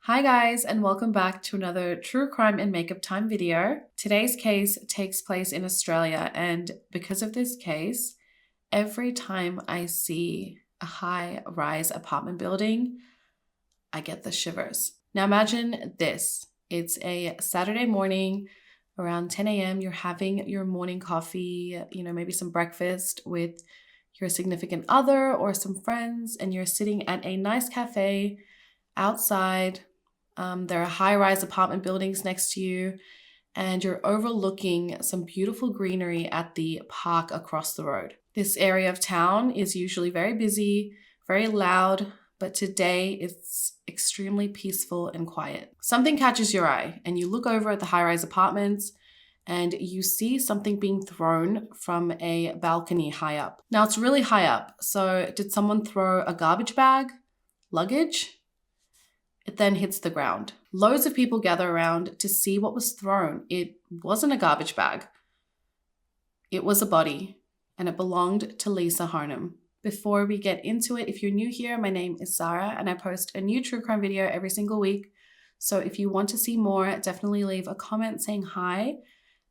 Hi guys, and welcome back to another true crime and makeup time video. Today's case takes place in Australia, and because of this case, every time I see a high-rise apartment building, I get the shivers. Now imagine this. It's a Saturday morning around 10 a.m. You're having your morning coffee, maybe some breakfast with your significant other or some friends, and you're sitting at a nice cafe outside. There are high-rise apartment buildings next to you, and you're overlooking some beautiful greenery at the park across the road. This area of town is usually very busy, very loud, but today it's extremely peaceful and quiet. Something catches your eye, and you look over at the high-rise apartments, and you see something being thrown from a balcony high up. Now, it's really high up, so did someone throw a garbage bag? Luggage? It then hits the ground. Loads of people gather around to see what was thrown. It wasn't a garbage bag. It was a body, and it belonged to Lisa Harnum. Before we get into it, if you're new here, my name is Zara, and I post a new true crime video every single week. So if you want to see more, definitely leave a comment saying hi,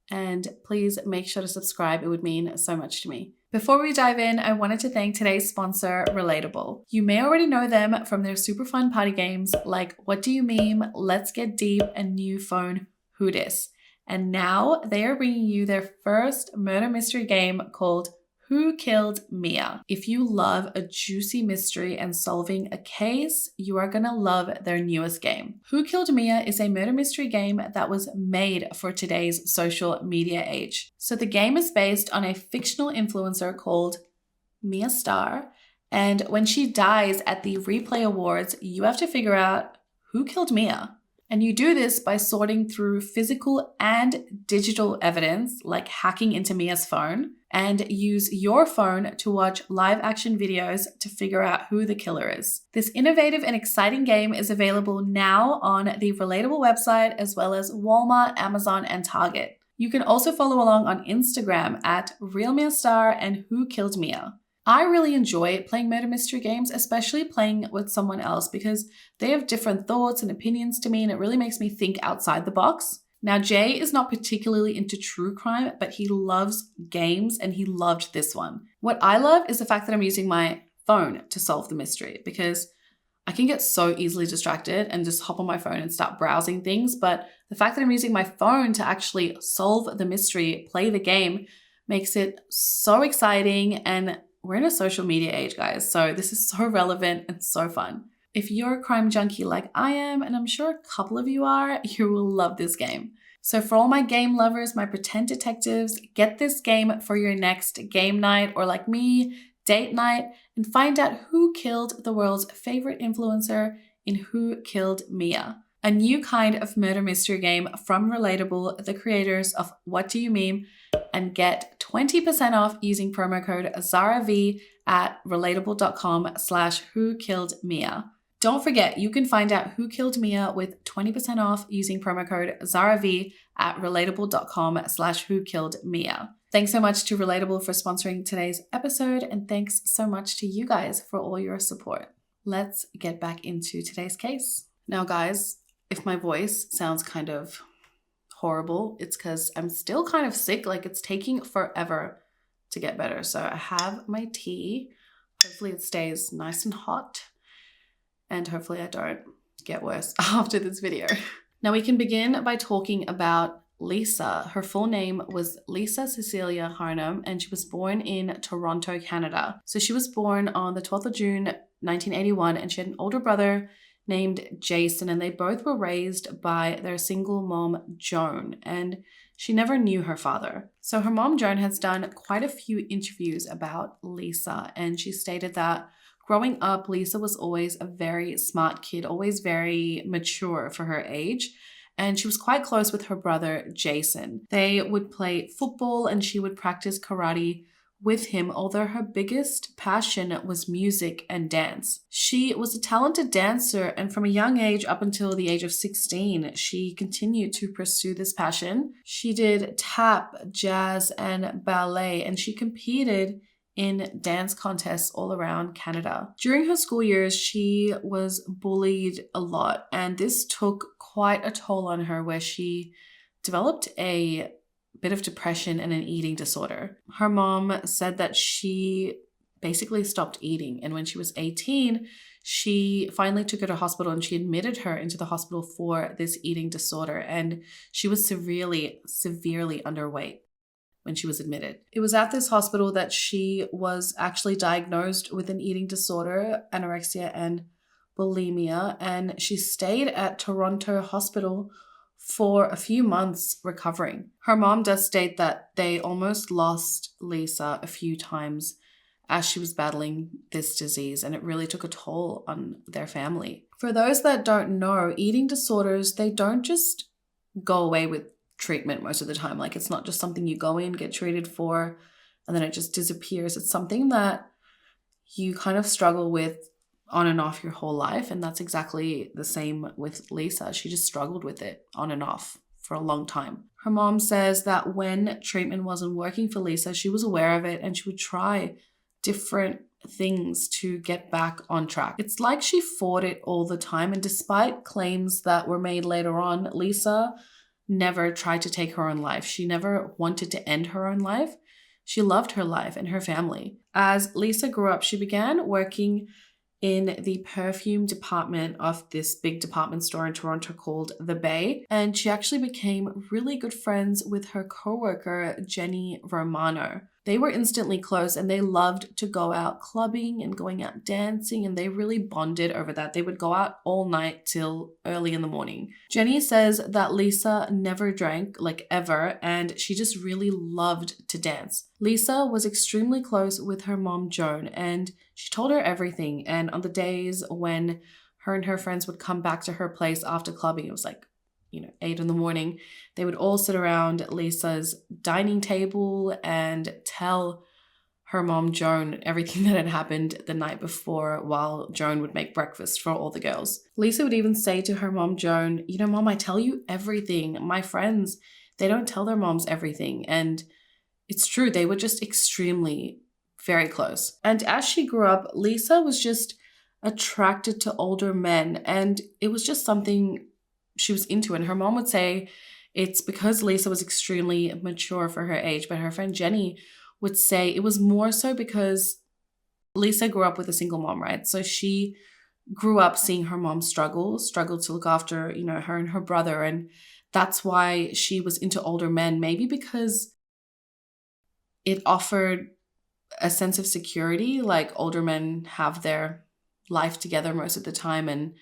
and please make sure to subscribe. It would mean so much to me. Before we dive in, I wanted to thank today's sponsor, Relatable. You may already know them from their super fun party games like What Do You Meme, Let's Get Deep, and new phone, Who Dis. And now they are bringing you their first murder mystery game called Who Killed Mia? If you love a juicy mystery and solving a case, you are gonna love their newest game. Who Killed Mia is a murder mystery game that was made for today's social media age. So the game is based on a fictional influencer called Mia Star, and when she dies at the Replay Awards, you have to figure out who killed Mia. And you do this by sorting through physical and digital evidence, like hacking into Mia's phone, and use your phone to watch live action videos to figure out who the killer is. This innovative and exciting game is available now on the Relatable website, as well as Walmart, Amazon, and Target. You can also follow along on Instagram at RealMiaStar and Who Killed Mia. I really enjoy playing murder mystery games, especially playing with someone else, because they have different thoughts and opinions to me, and it really makes me think outside the box. Now, Jay is not particularly into true crime, but he loves games, and he loved this one. What I love is the fact that I'm using my phone to solve the mystery, because I can get so easily distracted and just hop on my phone and start browsing things, but the fact that I'm using my phone to actually solve the mystery, play the game, makes it so exciting. And we're in a social media age, guys, so this is so relevant and so fun. If you're a crime junkie like I am, and I'm sure a couple of you are, you will love this game. So for all my game lovers, my pretend detectives, get this game for your next game night, or like me, date night, and find out who killed the world's favorite influencer in Who Killed Mia? A new kind of murder mystery game from Relatable, the creators of What Do You Meme, and get 20% off using promo code Zara V at relatable.com/Who Killed Mia. Don't forget, you can find out who killed Mia with 20% off using promo code Zara V at relatable.com/Who Killed Mia. Thanks so much to Relatable for sponsoring today's episode, and thanks so much to you guys for all your support. Let's get back into today's case. Now, guys, if my voice sounds kind of horrible, it's because I'm still kind of sick. Like, it's taking forever to get better. So I have my tea. Hopefully it stays nice and hot, and hopefully I don't get worse after this video. Now we can begin by talking about Lisa. Her full name was Lisa Cecilia Harnum, and she was born in Toronto, Canada. So she was born on the 12th of June, 1981, and she had an older brother named Jason, and they both were raised by their single mom, Joan, and she never knew her father. So her mom, Joan, has done quite a few interviews about Lisa, and she stated that growing up, Lisa was always a very smart kid, always very mature for her age, and she was quite close with her brother, Jason. They would play football, and she would practice karate with him, although her biggest passion was music and dance. She was a talented dancer, and from a young age up until the age of 16, she continued to pursue this passion. She did tap, jazz, and ballet, and she competed in dance contests all around Canada. During her school years, she was bullied a lot, and this took quite a toll on her, where she developed a bit of depression and an eating disorder. Her mom said that she basically stopped eating, and when she was 18, she finally took her to hospital and she admitted her into the hospital for this eating disorder, and she was severely underweight when she was admitted. It was at this hospital that she was actually diagnosed with an eating disorder, anorexia and bulimia, and she stayed at Toronto Hospital for a few months recovering. Her mom does state that they almost lost Lisa a few times as she was battling this disease, and it really took a toll on their family. For those that don't know, eating disorders, they don't just go away with treatment most of the time. Like, it's not just something you go in, get treated for, and then it just disappears. It's something that you kind of struggle with on and off your whole life, and that's exactly the same with Lisa. She just struggled with it on and off for a long time. Her mom says that when treatment wasn't working for Lisa, she was aware of it and she would try different things to get back on track. It's like she fought it all the time, and despite claims that were made later on, Lisa never tried to take her own life. She never wanted to end her own life. She loved her life and her family. As Lisa grew up, she began working in the perfume department of this big department store in Toronto called The Bay. And she actually became really good friends with her coworker, Gittany Romano. They were instantly close and they loved to go out clubbing and going out dancing, and they really bonded over that. They would go out all night till early in the morning. Gittany says that Lisa never drank, like ever, and she just really loved to dance. Lisa was extremely close with her mom, Joan, and she told her everything. And on the days when her and her friends would come back to her place after clubbing, it was like 8 in the morning, they would all sit around Lisa's dining table and tell her mom, Joan, everything that had happened the night before, while Joan would make breakfast for all the girls. Lisa would even say to her mom, Joan, Mom, I tell you everything. My friends, they don't tell their moms everything. And it's true, they were just extremely very close. And as she grew up, Lisa was just attracted to older men, and it was just something she was into. And her mom would say it's because Lisa was extremely mature for her age, but her friend Gittany would say it was more so because Lisa grew up with a single mom, right? So she grew up seeing her mom struggle to look after, her and her brother. And that's why she was into older men, maybe because it offered a sense of security. Like, older men have their life together most of the time, and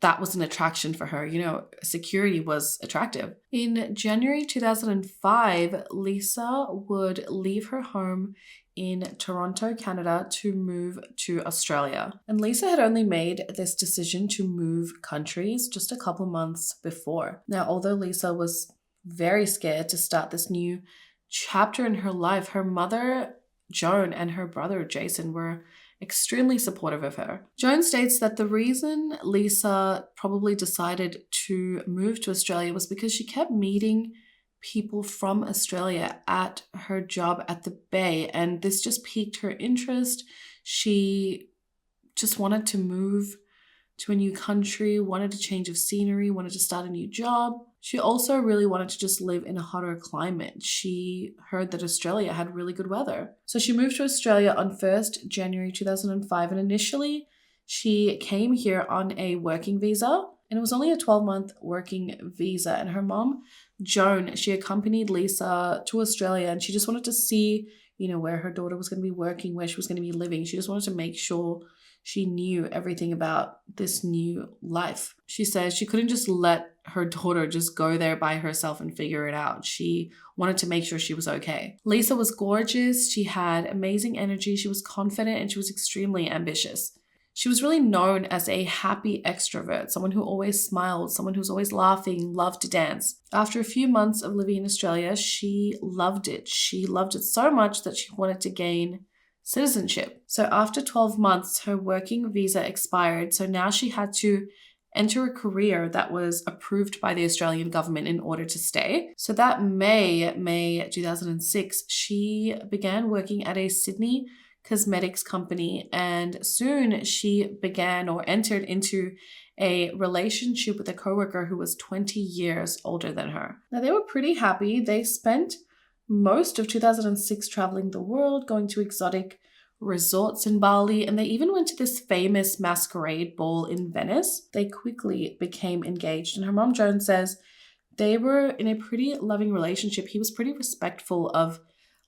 that was an attraction for her. Security was attractive. In January 2005, Lisa would leave her home in Toronto, Canada, to move to Australia. And Lisa had only made this decision to move countries just a couple months before. Now, although Lisa was very scared to start this new chapter in her life, her mother, Joan, and her brother, Jason, were extremely supportive of her. Joan states that the reason Lisa probably decided to move to Australia was because she kept meeting people from Australia at her job at the Bay, and this just piqued her interest. She just wanted to move to a new country, wanted a change of scenery, wanted to start a new job. She also really wanted to just live in a hotter climate. She heard that Australia had really good weather. So she moved to Australia on 1st January 2005, and initially she came here on a working visa, and it was only a 12-month working visa. And her mom, Joan, she accompanied Lisa to Australia, and she just wanted to see, where her daughter was going to be working, where she was going to be living. She just wanted to make sure she knew everything about this new life. She says she couldn't just let her daughter just go there by herself and figure it out. She wanted to make sure she was okay. Lisa was gorgeous. She had amazing energy. She was confident, and she was extremely ambitious. She was really known as a happy extrovert, someone who always smiled, someone who was always laughing, loved to dance. After a few months of living in Australia, she loved it. She loved it so much that she wanted to gain citizenship. So after 12 months, her working visa expired. So now she had to enter a career that was approved by the Australian government in order to stay. So that May 2006, she began working at a Sydney cosmetics company, and soon she began or entered into a relationship with a coworker who was 20 years older than her. Now, they were pretty happy. They spent most of 2006 traveling the world, going to exotic resorts in Bali, and they even went to this famous masquerade ball in Venice. They quickly became engaged, and her mom Joan says they were in a pretty loving relationship. He was pretty respectful of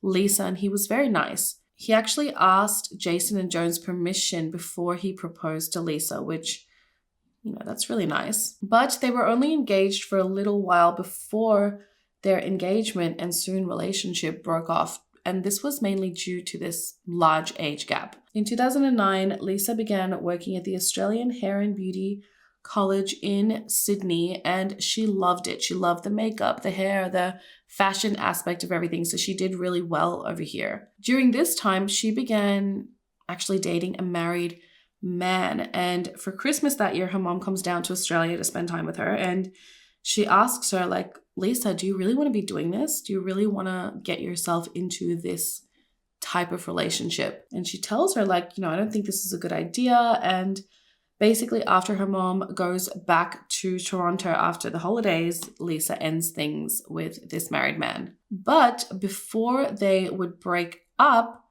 Lisa, and he was very nice. He actually asked Jason and Joan's permission before he proposed to Lisa, which, that's really nice. But they were only engaged for a little while before their engagement and soon relationship broke off. And this was mainly due to this large age gap. In 2009, Lisa began working at the Australian Hair and Beauty College in Sydney, and she loved it. She loved the makeup, the hair, the fashion aspect of everything. So she did really well over here. During this time, she began actually dating a married man. And for Christmas that year, her mom comes down to Australia to spend time with her. And she asks her, like, Lisa, do you really want to be doing this? Do you really want to get yourself into this type of relationship? And she tells her, like, I don't think this is a good idea. And basically, after her mom goes back to Toronto after the holidays, Lisa ends things with this married man. But before they would break up,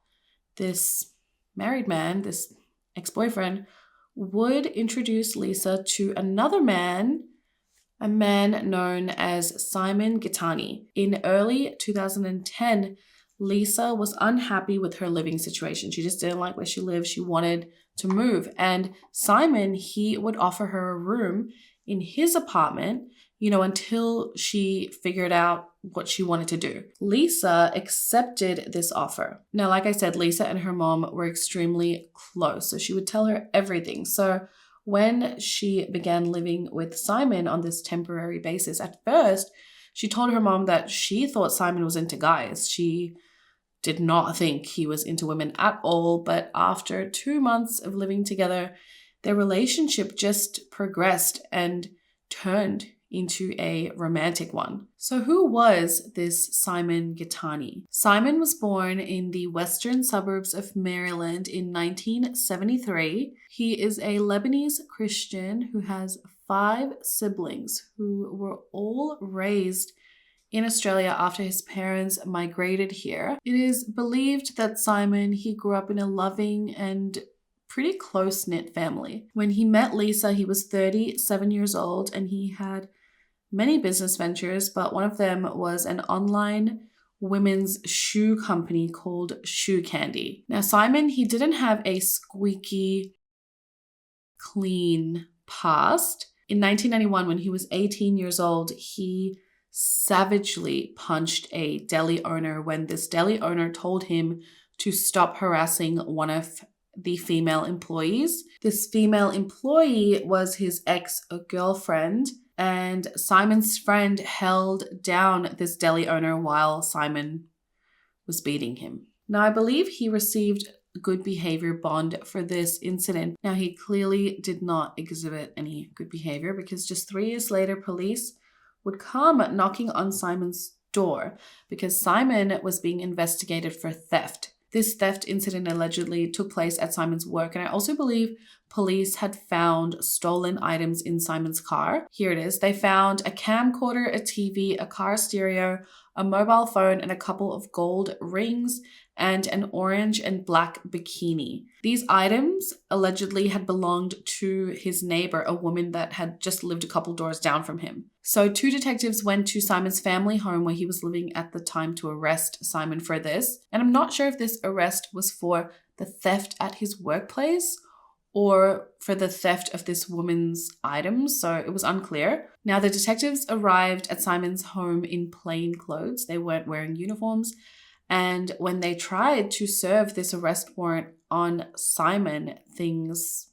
this married man, this ex-boyfriend, would introduce Lisa to another man, a man known as Simon Gittany. In early 2010, Lisa was unhappy with her living situation. She just didn't like where she lived. She wanted to move. And Simon, he would offer her a room in his apartment, until she figured out what she wanted to do. Lisa accepted this offer. Now, like I said, Lisa and her mom were extremely close, so she would tell her everything. So when she began living with Simon on this temporary basis, at first, she told her mom that she thought Simon was into guys. She did not think he was into women at all, but after 2 months of living together, their relationship just progressed and turned into a romantic one. So who was this Simon Gittany? Simon was born in the western suburbs of Maryland in 1973. He is a Lebanese Christian who has 5 siblings who were all raised in Australia after his parents migrated here. It is believed that Simon, he grew up in a loving and pretty close-knit family. When he met Lisa, he was 37 years old and he had many business ventures, but one of them was an online women's shoe company called Shoe Candy. Now, Simon, he didn't have a squeaky, clean past. In 1991, when he was 18 years old, he savagely punched a deli owner when this deli owner told him to stop harassing one of the female employees. This female employee was his ex-girlfriend, and Simon's friend held down this deli owner while Simon was beating him. Now, I believe he received good behavior bond for this incident. Now, he clearly did not exhibit any good behavior because just 3 years later, police would come knocking on Simon's door because Simon was being investigated for theft. This theft incident allegedly took place at Simon's work, and I also believe police had found stolen items in Simon's car. Here it is. They found a camcorder, a TV, a car stereo, a mobile phone, and a couple of gold rings, and an orange and black bikini. These items allegedly had belonged to his neighbor, a woman that had just lived a couple doors down from him. So 2 detectives went to Simon's family home where he was living at the time to arrest Simon for this. And I'm not sure if this arrest was for the theft at his workplace or for the theft of this woman's items, so it was unclear. Now, the detectives arrived at Simon's home in plain clothes. They weren't wearing uniforms. And when they tried to serve this arrest warrant on Simon, things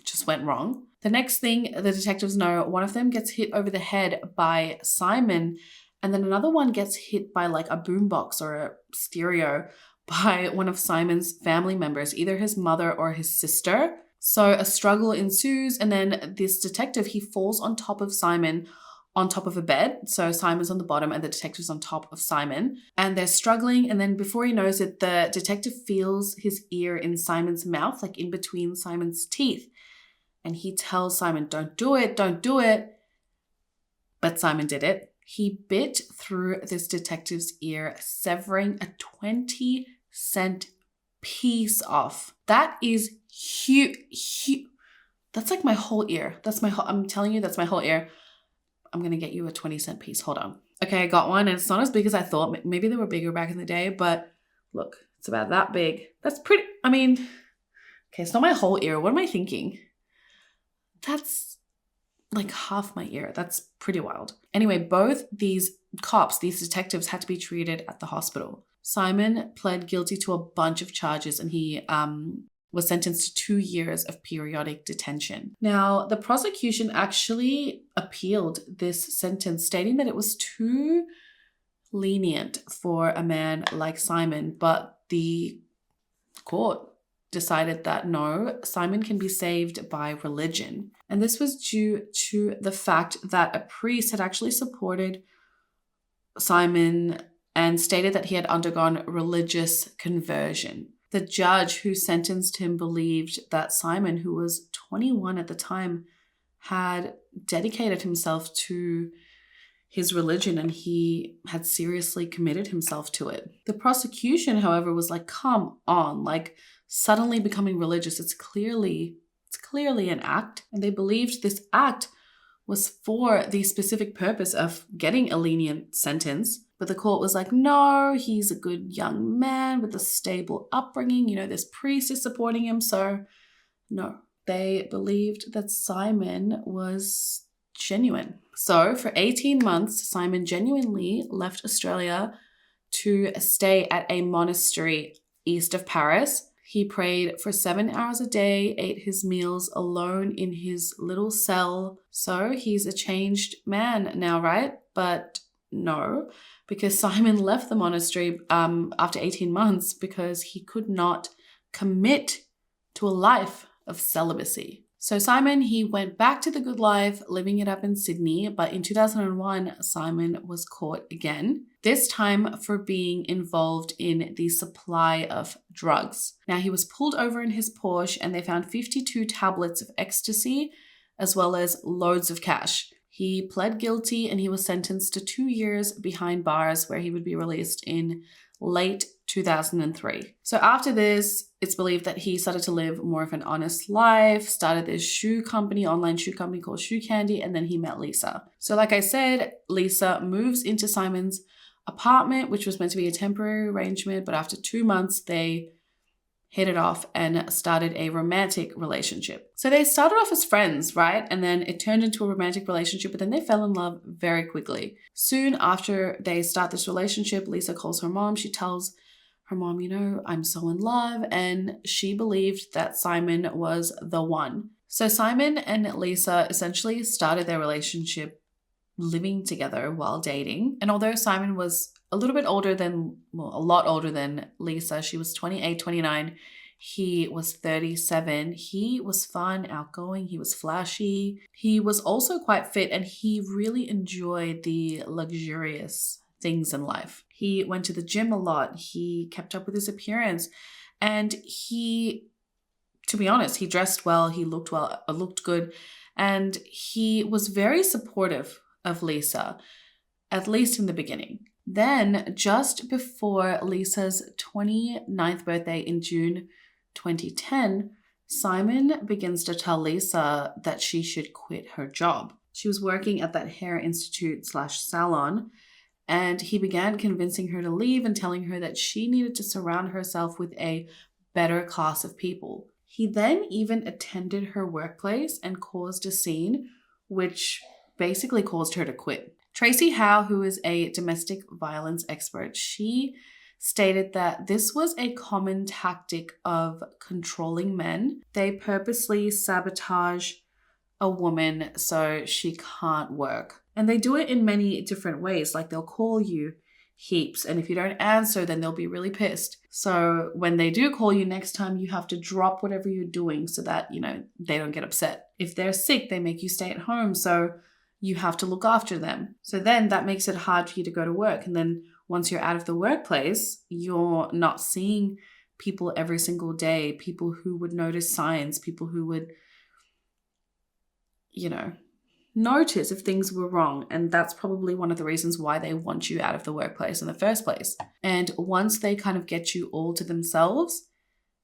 just went wrong. The next thing the detectives know, one of them gets hit over the head by Simon, and then another one gets hit by like a boombox or a stereo by one of Simon's family members, either his mother or his sister. So a struggle ensues, and then this detective, he falls on top of Simon on top of a bed. So Simon's on the bottom and the detective's on top of Simon, and they're struggling. And then before he knows it, the detective feels his ear in Simon's mouth, like in between Simon's teeth. And he tells Simon, don't do it, don't do it. But Simon did it. He bit through this detective's ear, severing a 20-cent piece off. That is huge. That's like my whole ear. I'm telling you, that's my whole ear. I'm going to get you a 20-cent piece. Hold on. Okay, I got one, and it's not as big as I thought. Maybe they were bigger back in the day, but look, it's about that big. That's pretty, okay, it's not my whole ear. What am I thinking? That's like half my ear. That's pretty wild. Anyway, both these detectives had to be treated at the hospital. Simon pled guilty to a bunch of charges, and he was sentenced to 2 years of periodic detention. Now, the prosecution actually appealed this sentence, stating that it was too lenient for a man like Simon, but the court decided that no, Simon can be saved by religion. And this was due to the fact that a priest had actually supported Simon and stated that he had undergone religious conversion. The judge who sentenced him believed that Simon, who was 21 at the time, had dedicated himself to his religion and he had seriously committed himself to it. The prosecution, however, was like, come on, like suddenly becoming religious. It's clearly an act. And they believed this act was for the specific purpose of getting a lenient sentence. But the court was like, no, he's a good young man with a stable upbringing. You know, this priest is supporting him. So no, they believed that Simon was genuine. So for 18 months, Simon genuinely left Australia to stay at a monastery east of Paris. He prayed for 7 hours a day, ate his meals alone in his little cell. So he's a changed man now, right? But no, because Simon left the monastery after 18 months because he could not commit to a life of celibacy. So Simon, he went back to the good life, living it up in Sydney, but in 2001, Simon was caught again, this time for being involved in the supply of drugs. Now, he was pulled over in his Porsche and they found 52 tablets of ecstasy, as well as loads of cash. He pled guilty and he was sentenced to 2 years behind bars, where he would be released in late 2003. So after this, it's believed that he started to live more of an honest life, started this online shoe company called Shoe Candy, and then he met Lisa. So like I said, Lisa moves into Simon's apartment, which was meant to be a temporary arrangement, but after 2 months, they hit it off and started a romantic relationship. So they started off as friends, right? And then it turned into a romantic relationship, but then they fell in love very quickly. Soon after they start this relationship, Lisa calls her mom. She tells her mom, you know, I'm so in love. And she believed that Simon was the one. So Simon and Lisa essentially started their relationship living together while dating. And although Simon was a lot older than Lisa, she was 28, 29. He was 37. He was fun, outgoing. He was flashy. He was also quite fit, and he really enjoyed the luxurious things in life. He went to the gym a lot. He kept up with his appearance, and to be honest, he dressed well. He looked good, and he was very supportive of Lisa, at least in the beginning. Then, just before Lisa's 29th birthday in June 2010, Simon begins to tell Lisa that she should quit her job. She was working at that hair institute / salon, and he began convincing her to leave and telling her that she needed to surround herself with a better class of people. He then even attended her workplace and caused a scene, which basically caused her to quit. Tracy Howe, who is a domestic violence expert, she stated that this was a common tactic of controlling men. They purposely sabotage a woman so she can't work. And they do it in many different ways. Like they'll call you heaps. And if you don't answer, then they'll be really pissed. So when they do call you next time, you have to drop whatever you're doing so that, they don't get upset. If they're sick, they make you stay at home. So you have to look after them. So then that makes it hard for you to go to work. And then once you're out of the workplace, you're not seeing people every single day, people who would notice signs, people who would, notice if things were wrong. And that's probably one of the reasons why they want you out of the workplace in the first place. And once they kind of get you all to themselves,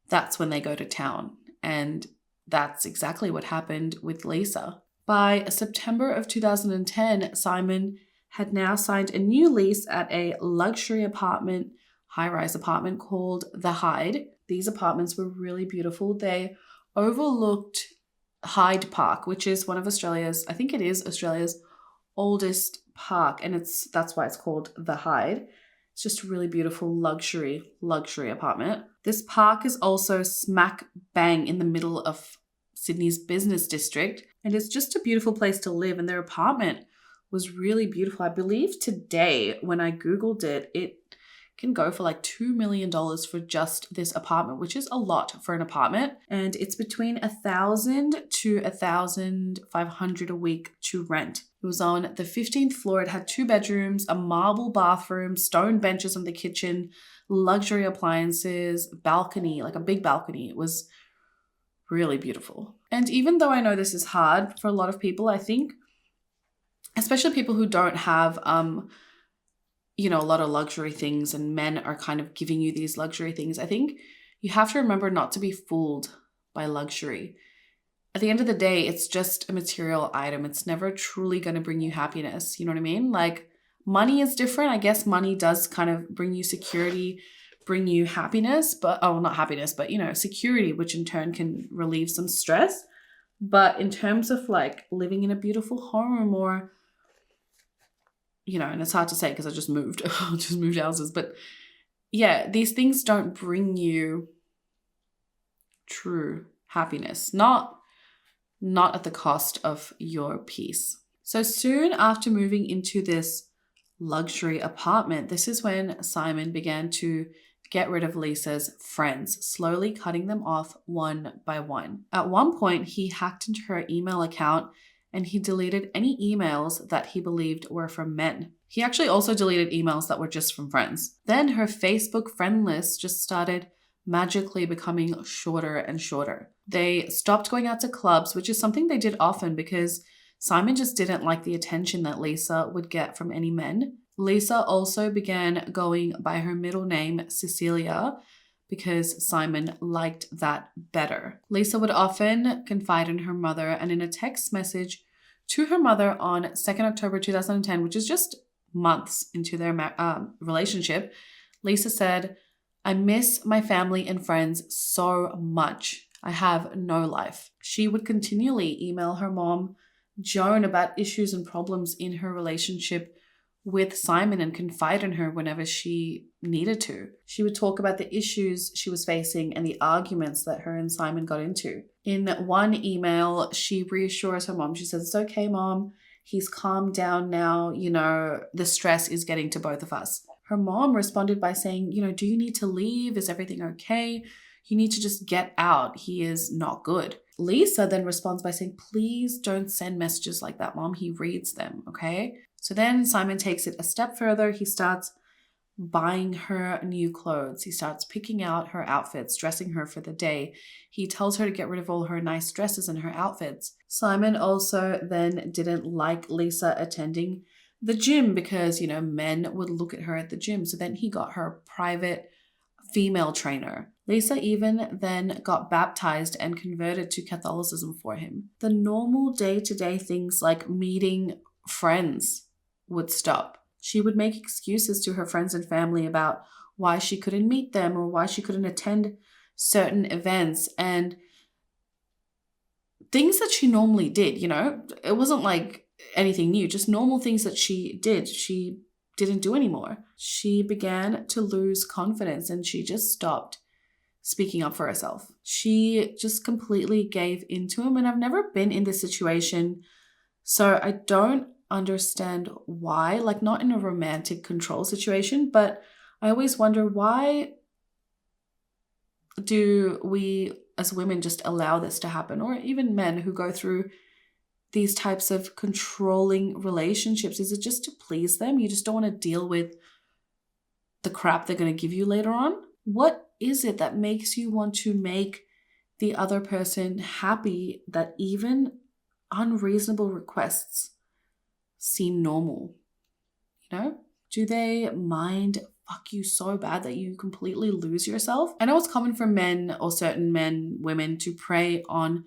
that's when they go to town. And that's exactly what happened with Lisa. By September of 2010, Simon had now signed a new lease at a luxury apartment, high-rise apartment called The Hyde. These apartments were really beautiful. They overlooked Hyde Park, which is one of Australia's, I think it is Australia's oldest park, and that's why it's called The Hyde. It's just a really beautiful luxury apartment. This park is also smack bang in the middle of Sydney's business district, and it's just a beautiful place to live, and their apartment was really beautiful. I believe today, when I Googled it, it can go for like $2 million for just this apartment, which is a lot for an apartment. And it's between $1,000 to $1,500 a week to rent. It was on the 15th floor. It had 2 bedrooms, a marble bathroom, stone benches in the kitchen, luxury appliances, balcony, like a big balcony. It was really beautiful. And even though I know this is hard for a lot of people, I think, especially people who don't have, a lot of luxury things, and men are kind of giving you these luxury things, I think you have to remember not to be fooled by luxury. At the end of the day, it's just a material item. It's never truly going to bring you happiness. You know what I mean? Like, money is different. I guess money does kind of bring you security, bring you happiness, but, not happiness, but, security, which in turn can relieve some stress. But in terms of like living in a beautiful home or, and it's hard to say because I just moved houses, but yeah, these things don't bring you true happiness, not at the cost of your peace. So soon after moving into this luxury apartment, this is when Simon began to get rid of Lisa's friends, slowly cutting them off one by one. At one point, he hacked into her email account and he deleted any emails that he believed were from men. He actually also deleted emails that were just from friends. Then her Facebook friend list just started magically becoming shorter and shorter. They stopped going out to clubs, which is something they did often because Simon just didn't like the attention that Lisa would get from any men. Lisa also began going by her middle name, Cecilia, because Simon liked that better. Lisa would often confide in her mother, and in a text message to her mother on 2nd October 2010, which is just months into their relationship, Lisa said, "I miss my family and friends so much. I have no life." She would continually email her mom, Joan, about issues and problems in her relationship with Simon and confide in her whenever she needed to. She would talk about the issues she was facing and the arguments that her and Simon got into. In one email, she reassures her mom. She says, "It's okay, Mom. He's calmed down now. The stress is getting to both of us." Her mom responded by saying, "Do you need to leave? Is everything okay? You need to just get out. He is not good." Lisa then responds by saying, "Please don't send messages like that, Mom. He reads them, okay?" So then Simon takes it a step further. He starts buying her new clothes. He starts picking out her outfits, dressing her for the day. He tells her to get rid of all her nice dresses and her outfits. Simon also then didn't like Lisa attending the gym because, men would look at her at the gym. So then he got her a private female trainer. Lisa even then got baptized and converted to Catholicism for him. The normal day-to-day things like meeting friends would stop. She would make excuses to her friends and family about why she couldn't meet them or why she couldn't attend certain events and things that she normally did, It wasn't like anything new, just normal things that she did. She didn't do anymore. She began to lose confidence and she just stopped speaking up for herself. She just completely gave into him, and I've never been in this situation, so I don't understand why, like not in a romantic control situation, but I always wonder, why do we as women just allow this to happen? Or even men who go through these types of controlling relationships. Is it just to please them? You just don't want to deal with the crap they're going to give you later on? What is it that makes you want to make the other person happy, that even unreasonable requests seem normal? You know? Do they mind fuck you so bad that you completely lose yourself? I know it's common for men, or certain men, women, to prey on,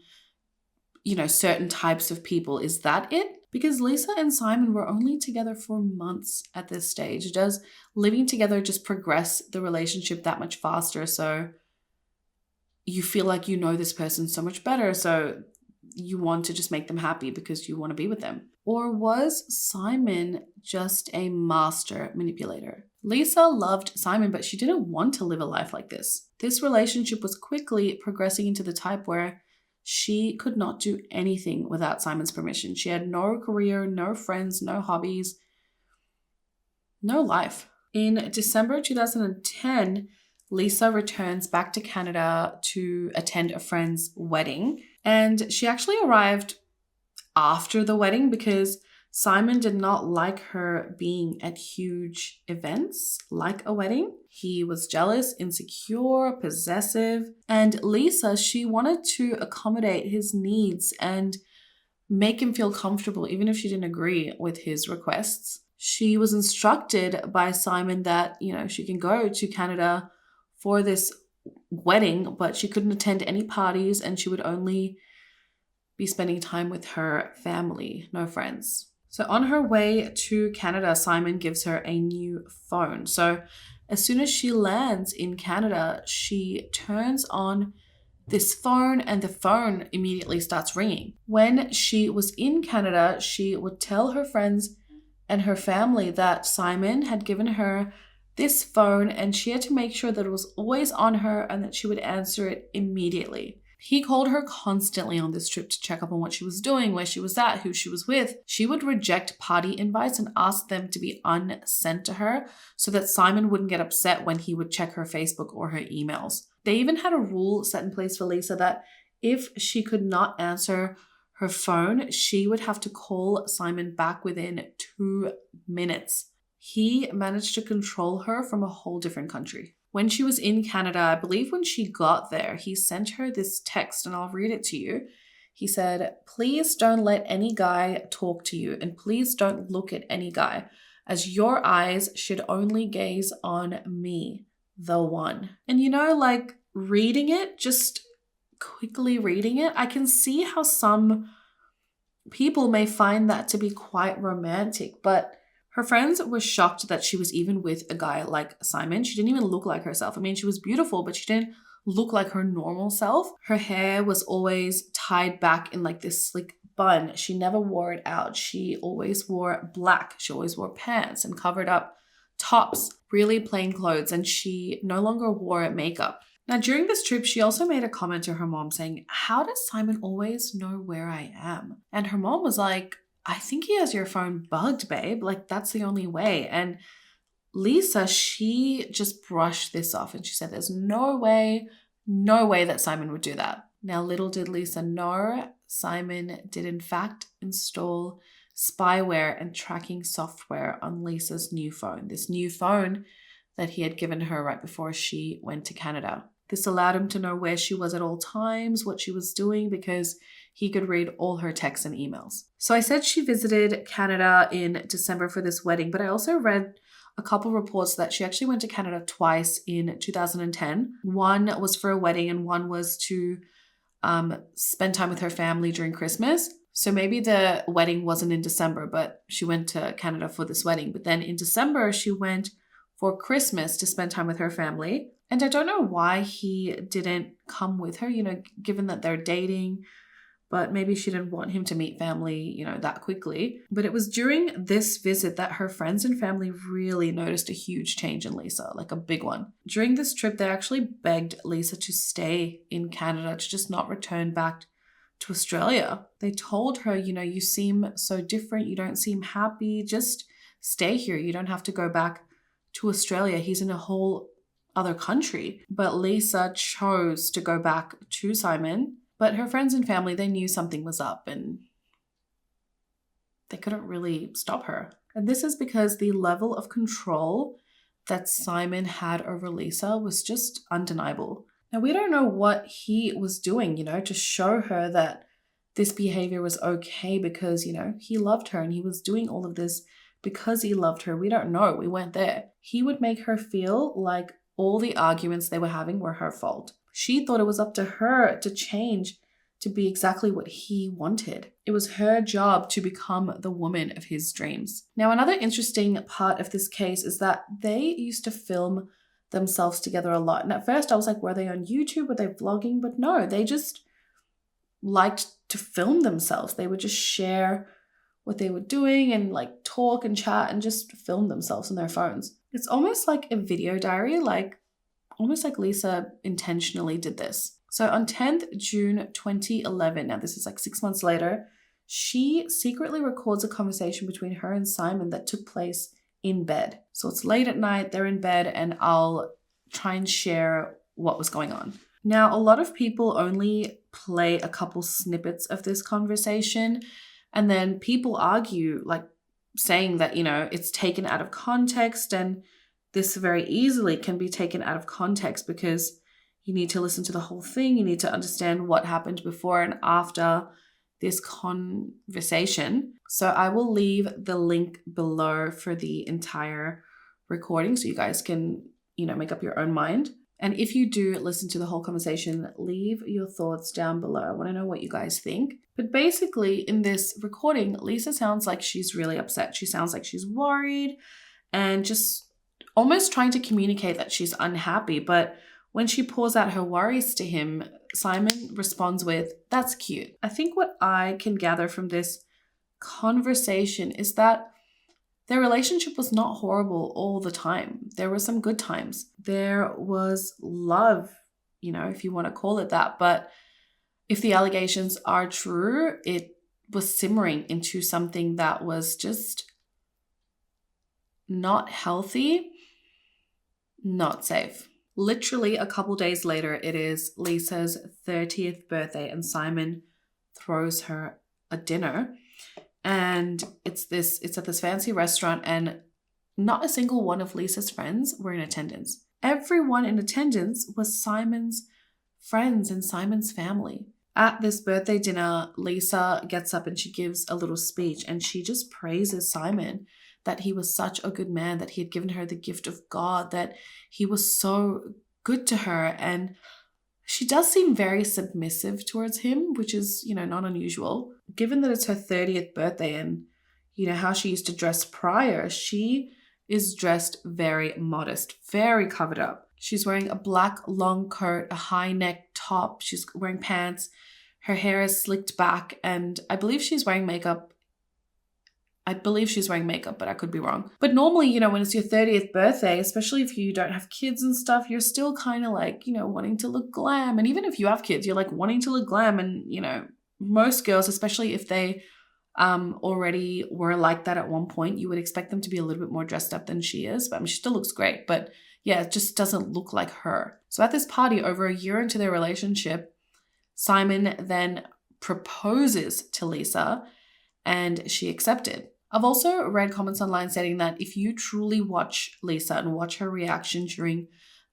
certain types of people. Is that it? Because Lisa and Simon were only together for months at this stage. Does living together just progress the relationship that much faster? So you feel like you know this person so much better, so you want to just make them happy because you want to be with them? Or was Simon just a master manipulator? Lisa loved Simon, but she didn't want to live a life like this. This relationship was quickly progressing into the type where she could not do anything without Simon's permission. She had no career, no friends, no hobbies, no life. In December 2010, Lisa returns back to Canada to attend a friend's wedding. And she actually arrived after the wedding because Simon did not like her being at huge events like a wedding. He was jealous, insecure, possessive. And Lisa, she wanted to accommodate his needs and make him feel comfortable, even if she didn't agree with his requests. She was instructed by Simon that, she can go to Canada for this wedding, but she couldn't attend any parties and she would only be spending time with her family, no friends. So on her way to Canada, Simon gives her a new phone. So as soon as she lands in Canada, she turns on this phone and the phone immediately starts ringing. When she was in Canada, she would tell her friends and her family that Simon had given her this phone and she had to make sure that it was always on her and that she would answer it immediately. He called her constantly on this trip to check up on what she was doing, where she was at, who she was with. She would reject party invites and ask them to be unsent to her so that Simon wouldn't get upset when he would check her Facebook or her emails. They even had a rule set in place for Lisa that if she could not answer her phone, she would have to call Simon back within 2 minutes. He managed to control her from a whole different country. When she was in Canada, I believe when she got there, he sent her this text, and I'll read it to you. He said, "Please don't let any guy talk to you, and please don't look at any guy, as your eyes should only gaze on me, the one." And reading it, just quickly reading it, I can see how some people may find that to be quite romantic, but her friends were shocked that she was even with a guy like Simon. She didn't even look like herself. I mean, she was beautiful, but she didn't look like her normal self. Her hair was always tied back in this slick bun. She never wore it out. She always wore black. She always wore pants and covered up tops, really plain clothes, and she no longer wore makeup. Now, during this trip, she also made a comment to her mom saying, "How does Simon always know where I am?" And her mom was like, "I think he has your phone bugged, babe. That's the only way." And Lisa, she just brushed this off and she said, "There's no way that Simon would do that." Now, little did Lisa know, Simon did in fact install spyware and tracking software on Lisa's new phone. This new phone that he had given her right before she went to Canada. This allowed him to know where she was at all times, what she was doing, because he could read all her texts and emails. So I said she visited Canada in December for this wedding, but I also read a couple reports that she actually went to Canada twice in 2010. One was for a wedding and one was to spend time with her family during Christmas. So maybe the wedding wasn't in December, but she went to Canada for this wedding. But then in December, she went for Christmas to spend time with her family. And I don't know why he didn't come with her, given that they're dating, but maybe she didn't want him to meet family, that quickly. But it was during this visit that her friends and family really noticed a huge change in Lisa, a big one. During this trip, they actually begged Lisa to stay in Canada, to just not return back to Australia. They told her, you seem so different. You don't seem happy. Just stay here. You don't have to go back to Australia. He's in a whole other country. But Lisa chose to go back to Simon. But her friends and family, they knew something was up and they couldn't really stop her. And this is because the level of control that Simon had over Lisa was just undeniable. Now, we don't know what he was doing, to show her that this behavior was okay because, he loved her and he was doing all of this because he loved her. We don't know. We weren't there. He would make her feel like all the arguments they were having were her fault. She thought it was up to her to change to be exactly what he wanted. It was her job to become the woman of his dreams. Now, another interesting part of this case is that they used to film themselves together a lot. And at first I was like, were they on YouTube? Were they vlogging? But no, they just liked to film themselves. They would just share what they were doing and like talk and chat and just film themselves on their phones. It's almost like a video diary, almost like Lisa intentionally did this. So on 10th June 2011, now this is like 6 months later, she secretly records a conversation between her and Simon that took place in bed. So it's late at night, they're in bed, and I'll try and share what was going on. Now, a lot of people only play a couple snippets of this conversation, and then people argue, saying that, it's taken out of context, and this very easily can be taken out of context because you need to listen to the whole thing. You need to understand what happened before and after this conversation. So I will leave the link below for the entire recording so you guys can, make up your own mind. And if you do listen to the whole conversation, leave your thoughts down below. I want to know what you guys think. But basically in this recording, Lisa sounds like she's really upset. She sounds like she's worried and just almost trying to communicate that she's unhappy. But when she pours out her worries to him, Simon responds with, "That's cute." I think what I can gather from this conversation is that their relationship was not horrible all the time. There were some good times. There was love, if you want to call it that. But if the allegations are true, it was simmering into something that was just not healthy, not safe. Literally a couple days later, it is Lisa's 30th birthday and Simon throws her a dinner. And it's at this fancy restaurant and not a single one of Lisa's friends were in attendance. Everyone in attendance was Simon's friends and Simon's family. At this birthday dinner, Lisa gets up and she gives a little speech and she just praises Simon, that he was such a good man, that he had given her the gift of God, that he was so good to her. And she does seem very submissive towards him, which is, not unusual. Given that it's her 30th birthday and, how she used to dress prior, she is dressed very modest, very covered up. She's wearing a black long coat, a high neck top. She's wearing pants. Her hair is slicked back. And I believe she's wearing makeup. But I could be wrong. But normally, when it's your 30th birthday, especially if you don't have kids and stuff, you're still kind of wanting to look glam. And even if you have kids, you're wanting to look glam. And, most girls, especially if they already were like that at one point, you would expect them to be a little bit more dressed up than she is. But she still looks great. But yeah, it just doesn't look like her. So at this party, over a year into their relationship, Simon then proposes to Lisa and she accepted. I've also read comments online stating that if you truly watch Lisa and watch her reaction during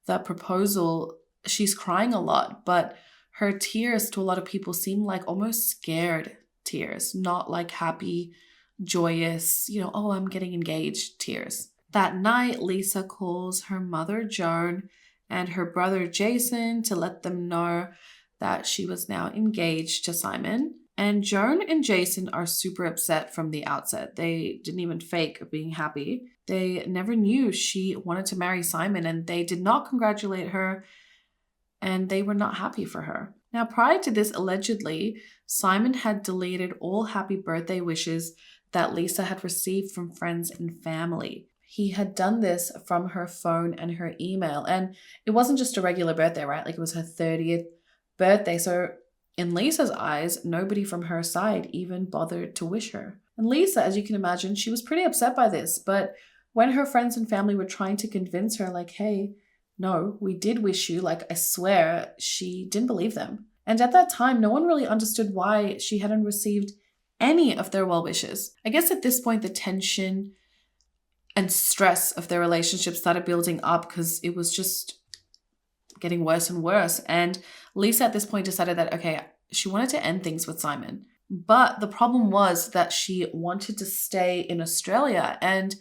the proposal, she's crying a lot, but her tears to a lot of people seem like almost scared tears, not like happy, joyous, oh, I'm getting engaged tears. That night, Lisa calls her mother, Joan, and her brother, Jason, to let them know that she was now engaged to Simon. And Joan and Jason are super upset from the outset. They didn't even fake being happy. They never knew she wanted to marry Simon, and they did not congratulate her, and they were not happy for her. Now, prior to this, allegedly, Simon had deleted all happy birthday wishes that Lisa had received from friends and family. He had done this from her phone and her email, and it wasn't just a regular birthday, right? It was her 30th birthday. So in Lisa's eyes, nobody from her side even bothered to wish her. And Lisa, as you can imagine, she was pretty upset by this, but when her friends and family were trying to convince her, like, hey, no, we did wish you, like, I swear, she didn't believe them. And at that time, no one really understood why she hadn't received any of their well wishes. I guess at this point, the tension and stress of their relationship started building up because it was just getting worse and worse. And Lisa at this point decided that, okay, she wanted to end things with Simon. But the problem was that she wanted to stay in Australia, and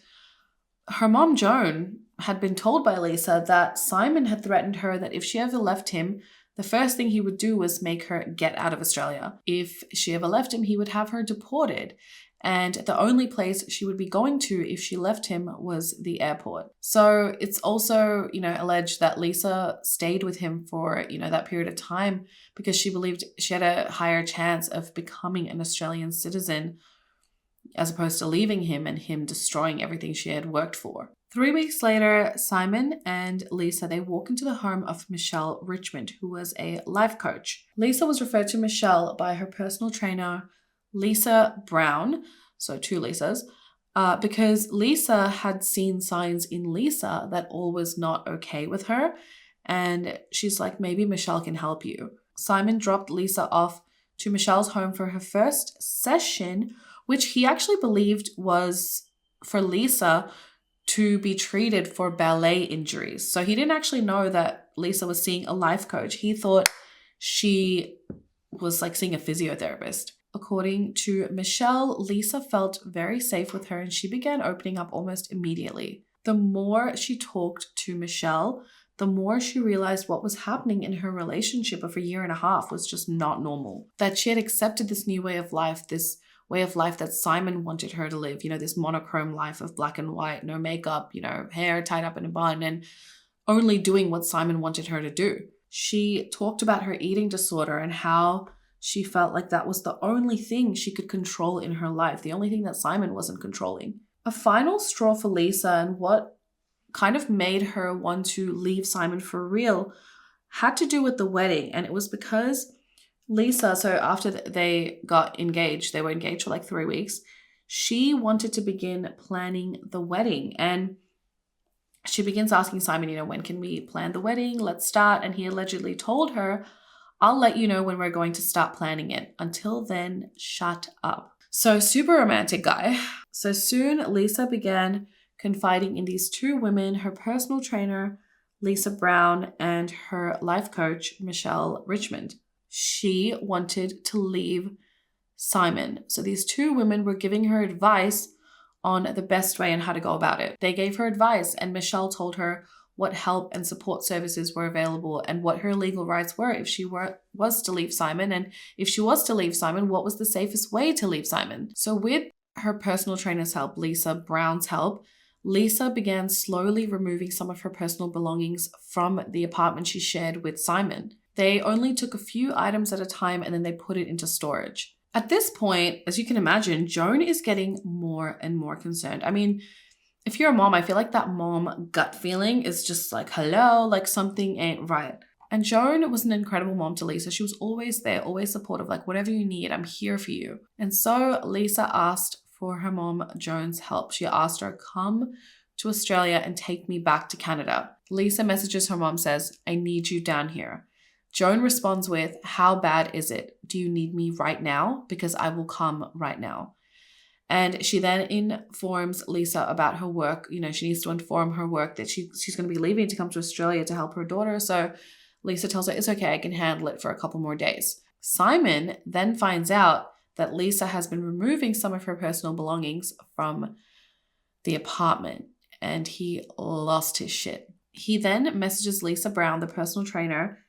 her mom, Joan, had been told by Lisa that Simon had threatened her that if she ever left him, the first thing he would do was make her get out of Australia. If she ever left him, he would have her deported. And the only place she would be going to if she left him was the airport. So it's also, alleged that Lisa stayed with him for, that period of time because she believed she had a higher chance of becoming an Australian citizen as opposed to leaving him and him destroying everything she had worked for. 3 weeks later, Simon and Lisa, they walk into the home of Michelle Richmond, who was a life coach. Lisa was referred to Michelle by her personal trainer, Lisa Brown, so 2 Lisas, because Lisa had seen signs in Lisa that all was not okay with her, and she's like, maybe Michelle can help you. Simon dropped Lisa off to Michelle's home for her first session, which he actually believed was for Lisa to be treated for ballet injuries. So he didn't actually know that Lisa was seeing a life coach. He thought she was like seeing a physiotherapist. According to Michelle, Lisa felt very safe with her and she began opening up almost immediately. The more she talked to Michelle, the more she realized what was happening in her relationship of a year and a half was just not normal. That she had accepted this new way of life, this way of life that Simon wanted her to live, this monochrome life of black and white, no makeup, hair tied up in a bun, and only doing what Simon wanted her to do. She talked about her eating disorder and how she felt like that was the only thing she could control in her life, the only thing that Simon wasn't controlling. A final straw for Lisa, and what kind of made her want to leave Simon for real, had to do with the wedding. And it was because Lisa, so after they got engaged, they were engaged for like 3 weeks, she wanted to begin planning the wedding. And she begins asking Simon, when can we plan the wedding? Let's start. And he allegedly told her, I'll let you know when we're going to start planning it. Until then, shut up. So super romantic guy. So soon Lisa began confiding in these 2 women, her personal trainer, Lisa Brown, and her life coach, Michelle Richmond. She wanted to leave Simon. So these 2 women were giving her advice on the best way and how to go about it. They gave her advice, and Michelle told her what help and support services were available and what her legal rights were if she was to leave Simon. And if she was to leave Simon, what was the safest way to leave Simon? So with her personal trainer's help, Lisa Brown's help, Lisa began slowly removing some of her personal belongings from the apartment she shared with Simon. They only took a few items at a time and then they put it into storage. At this point, as you can imagine, Joan is getting more and more concerned. I mean, if you're a mom, I feel like that mom gut feeling is just like, hello, like something ain't right. And Joan was an incredible mom to Lisa. She was always there, always supportive, like whatever you need, I'm here for you. And so Lisa asked for her mom, Joan's help. She asked her, come to Australia and take me back to Canada. Lisa messages her mom, says, I need you down here. Joan responds with, how bad is it? Do you need me right now? Because I will come right now. And she then informs Lisa about her work. She needs to inform her work that she's going to be leaving to come to Australia to help her daughter. So Lisa tells her, it's okay, I can handle it for a couple more days. Simon then finds out that Lisa has been removing some of her personal belongings from the apartment, and he lost his shit. He then messages Lisa Brown, the personal trainer,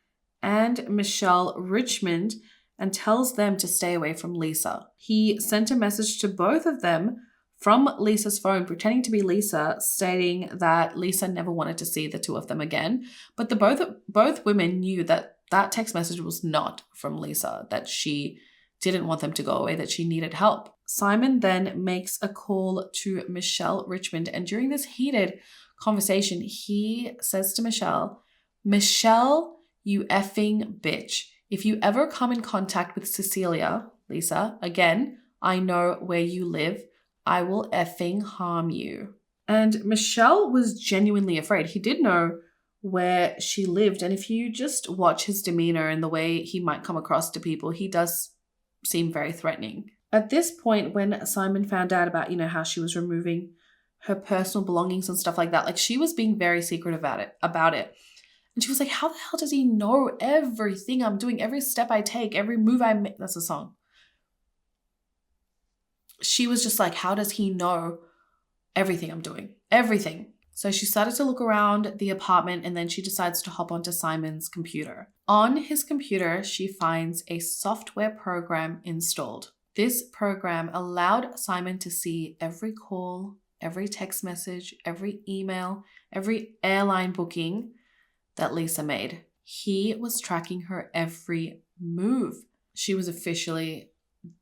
and Michelle Richmond, and tells them to stay away from Lisa. He sent a message to both of them from Lisa's phone, pretending to be Lisa, stating that Lisa never wanted to see the 2 of them again. But both women knew that that text message was not from Lisa, that she didn't want them to go away, that she needed help. Simon then makes a call to Michelle Richmond, and during this heated conversation, he says to Michelle, you effing bitch. If you ever come in contact with Cecilia, Lisa, again, I know where you live. I will effing harm you. And Michelle was genuinely afraid. He did know where she lived. And if you just watch his demeanor and the way he might come across to people, he does seem very threatening. At this point, when Simon found out about, how she was removing her personal belongings and stuff like that, like she was being very secretive about it. And she was like, how the hell does he know everything I'm doing, every step I take, every move I make? That's a song. She was just like, how does he know everything I'm doing? Everything. So she started to look around the apartment, and then she decides to hop onto Simon's computer. On his computer, she finds a software program installed. This program allowed Simon to see every call, every text message, every email, every airline booking that Lisa made. He was tracking her every move. She was officially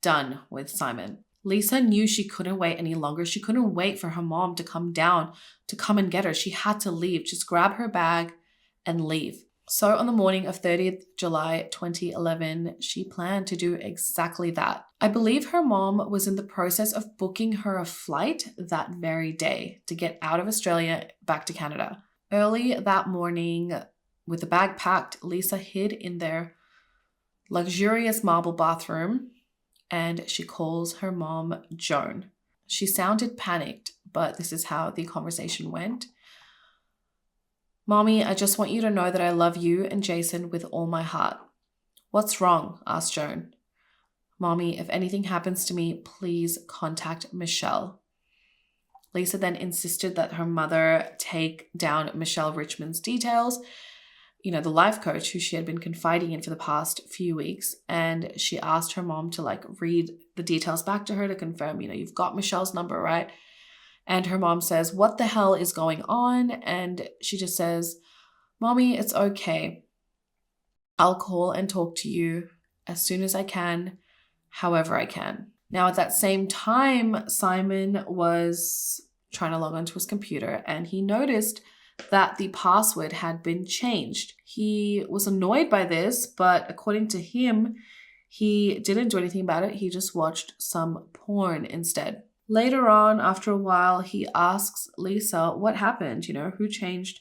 done with Simon. Lisa knew she couldn't wait any longer. She couldn't wait for her mom to come down, to come and get her. She had to leave, just grab her bag and leave. So on the morning of 30th July 2011, she planned to do exactly that. I believe her mom was in the process of booking her a flight that very day to get out of Australia back to Canada. Early that morning, with the bag packed, Lisa hid in their luxurious marble bathroom, and she calls her mom, Joan. She sounded panicked, but this is how the conversation went. Mommy, I just want you to know that I love you and Jason with all my heart. What's wrong? Asked Joan. Mommy, if anything happens to me, please contact Michelle. Lisa then insisted that her mother take down Michelle Richmond's details, the life coach who she had been confiding in for the past few weeks. And she asked her mom to read the details back to her to confirm, you've got Michelle's number, right? And her mom says, what the hell is going on? And she just says, Mommy, it's okay. I'll call and talk to you as soon as I can, however I can. Now, at that same time, Simon was trying to log onto his computer, and he noticed that the password had been changed. He was annoyed by this, but according to him, he didn't do anything about it. He just watched some porn instead. Later on, after a while, he asks Lisa what happened, who changed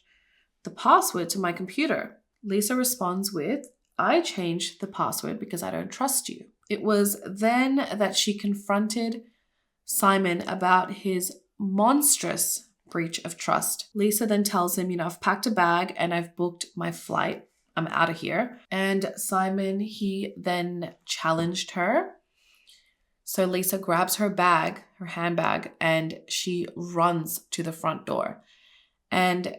the password to my computer. Lisa responds with, I changed the password because I don't trust you. It was then that she confronted Simon about his monstrous breach of trust. Lisa then tells him, I've packed a bag and I've booked my flight. I'm out of here. And Simon, he then challenged her. So Lisa grabs her bag, her handbag, and she runs to the front door. And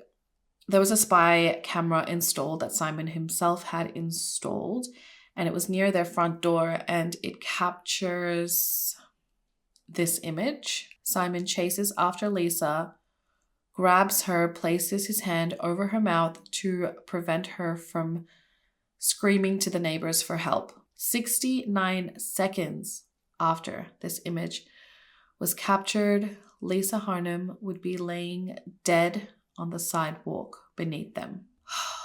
there was a spy camera installed that Simon himself had installed, and it was near their front door, and it captures this image. Simon chases after Lisa, grabs her, places his hand over her mouth to prevent her from screaming to the neighbors for help. 69 seconds after this image was captured, Lisa Harnum would be laying dead on the sidewalk beneath them.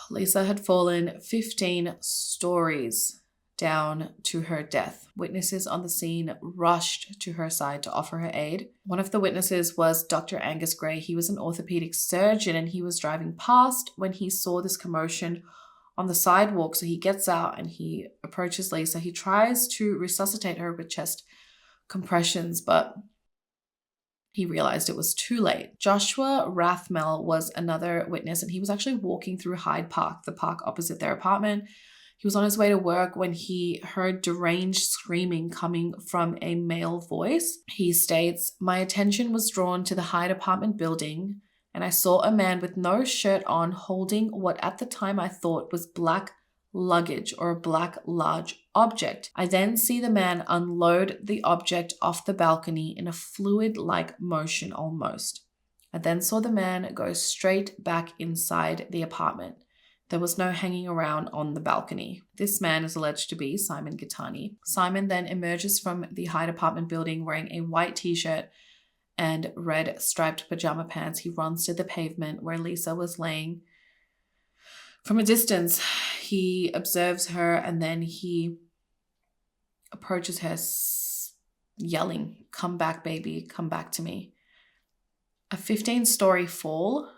Lisa had fallen 15 stories down to her death. Witnesses on the scene rushed to her side to offer her aid. One of the witnesses was Dr. Angus Gray. He was an orthopedic surgeon, and he was driving past when he saw this commotion on the sidewalk. So he gets out and he approaches Lisa. He tries to resuscitate her with chest compressions, but he realized it was too late. Joshua Rathmel was another witness, and he was actually walking through Hyde Park, the park opposite their apartment. He was on his way to work when he heard deranged screaming coming from a male voice. He states, my attention was drawn to the Hyde apartment building, and I saw a man with no shirt on holding what at the time I thought was black luggage or a black large object. I then see the man unload the object off the balcony in a fluid-like motion almost. I then saw the man go straight back inside the apartment. There was no hanging around on the balcony. This man is alleged to be Simon Gittany. Simon then emerges from the Hyde apartment building wearing a white t-shirt and red striped pajama pants. He runs to the pavement where Lisa was laying From a distance, he observes her and then he approaches her yelling, "Come back, baby, come back to me." A 15-story fall.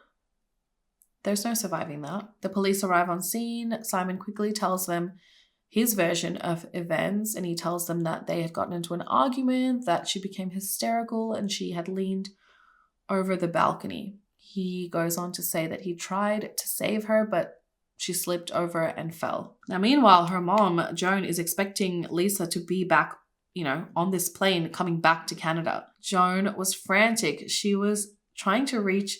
There's no surviving that. The police arrive on scene. Simon quickly tells them his version of events, and he tells them that they had gotten into an argument, that she became hysterical, and she had leaned over the balcony. He goes on to say that he tried to save her, but she slipped over and fell. Now, meanwhile, her mom, Joan, is expecting Lisa to be back, on this plane coming back to Canada. Joan was frantic. She was trying to reach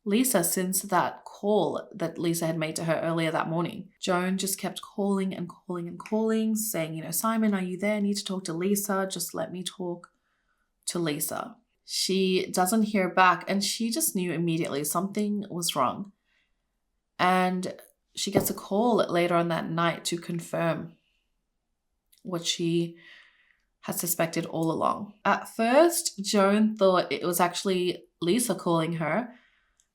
Lisa since that call that Lisa had made to her earlier that morning. Joan just kept calling and calling and calling, saying, "Simon, are you there? I need to talk to Lisa. Just let me talk to Lisa." She doesn't hear back, and she just knew immediately something was wrong. And she gets a call later on that night to confirm what she had suspected all along. At first, Joan thought it was actually Lisa calling her,